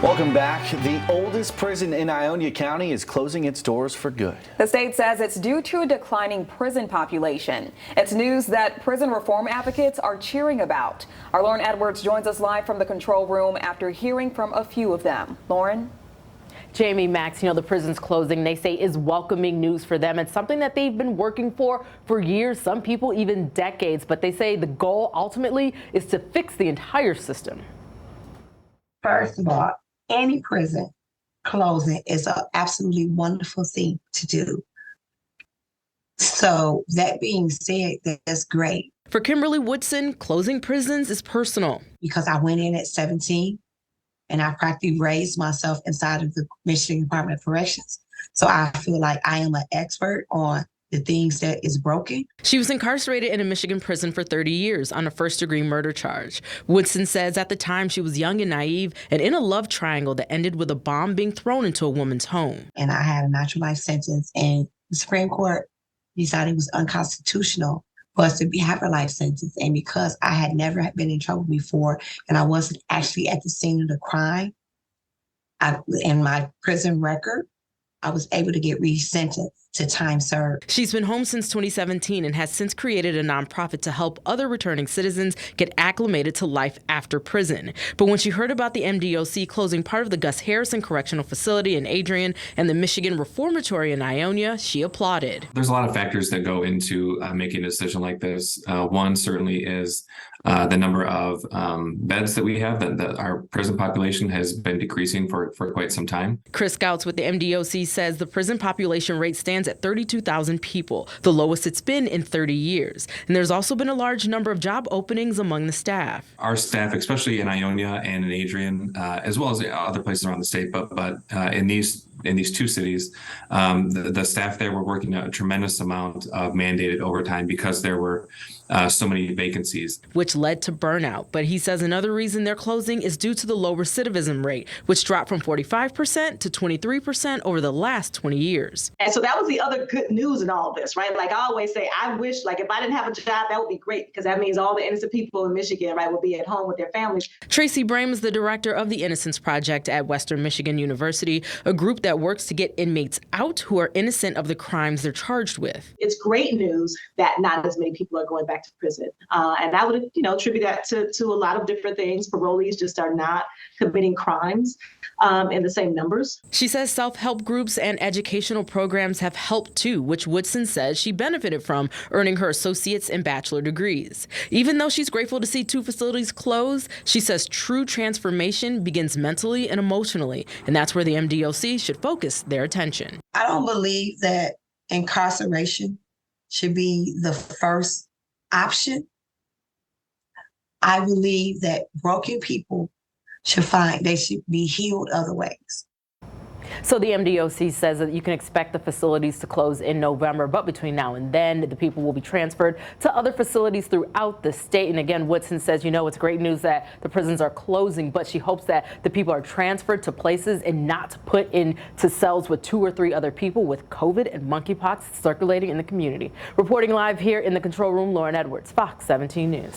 Welcome back. The oldest prison in Ionia County is closing its doors for good. The state says it's due to a declining prison population. It's news that prison reform advocates are cheering about. Our Lauren Edwards joins us live from the control room after hearing from a few of them. Lauren? Jamie, Max, the prison's closing, they say, is welcoming news for them. It's something that they've been working for years, some people even decades. But they say the goal ultimately is to fix the entire system. First of all, any prison closing is an absolutely wonderful thing to do. So that being said, that's great. For Kimberly Woodson, closing prisons is personal. Because I went in at 17 and I practically raised myself inside of the Michigan Department of Corrections. So I feel like I am an expert on the things that is broken. She was incarcerated in a Michigan prison for 30 years on a first-degree murder charge. Woodson says at the time she was young and naive and in a love triangle that ended with a bomb being thrown into a woman's home. And I had a natural life sentence, and the Supreme Court decided it was unconstitutional for us to have a life sentence. And because I had never been in trouble before and I wasn't actually at the scene of the crime, in my prison record, I was able to get resentenced to time served. She's been home since 2017 and has since created a nonprofit to help other returning citizens get acclimated to life after prison. But when she heard about the MDOC closing part of the Gus Harrison Correctional Facility in Adrian and the Michigan Reformatory in Ionia, she applauded. There's a lot of factors that go into making a decision like this. One certainly is the number of beds that we have, that our prison population has been decreasing for quite some time. Chris Gouts with the MDOC says the prison population rate stands at 32,000 people, the lowest it's been in 30 years. And there's also been a large number of job openings among the staff. Our staff, especially in Ionia and in Adrian, as well as other places around the state, but in these two cities, the staff there were working a tremendous amount of mandated overtime because there were so many vacancies. Which led to burnout. But he says another reason they're closing is due to the low recidivism rate, which dropped from 45% to 23% over the last 20 years. And so that was the other good news in all this, right? Like I always say, I wish, like if I didn't have a job, that would be great, because that means all the innocent people in Michigan, right, will be at home with their families. Tracy Brame is the director of the Innocence Project at Western Michigan University, a group that works to get inmates out who are innocent of the crimes they're charged with. It's great news that not as many people are going back to prison. And I would, attribute that to a lot of different things. Parolees just are not committing crimes in the same numbers. She says self-help groups and educational programs have helped too, which Woodson says she benefited from, earning her associate's and bachelor degrees. Even though she's grateful to see two facilities close, she says true transformation begins mentally and emotionally, and that's where the MDOC should focus their attention. I don't believe that incarceration should be the first option. I believe that broken people should be healed other ways. So the MDOC says that you can expect the facilities to close in November, but between now and then, the people will be transferred to other facilities throughout the state. And again, Woodson says, it's great news that the prisons are closing, but she hopes that the people are transferred to places and not put into cells with 2 or 3 other people with COVID and monkeypox circulating in the community. Reporting live here in the control room, Lauren Edwards, Fox 17 News.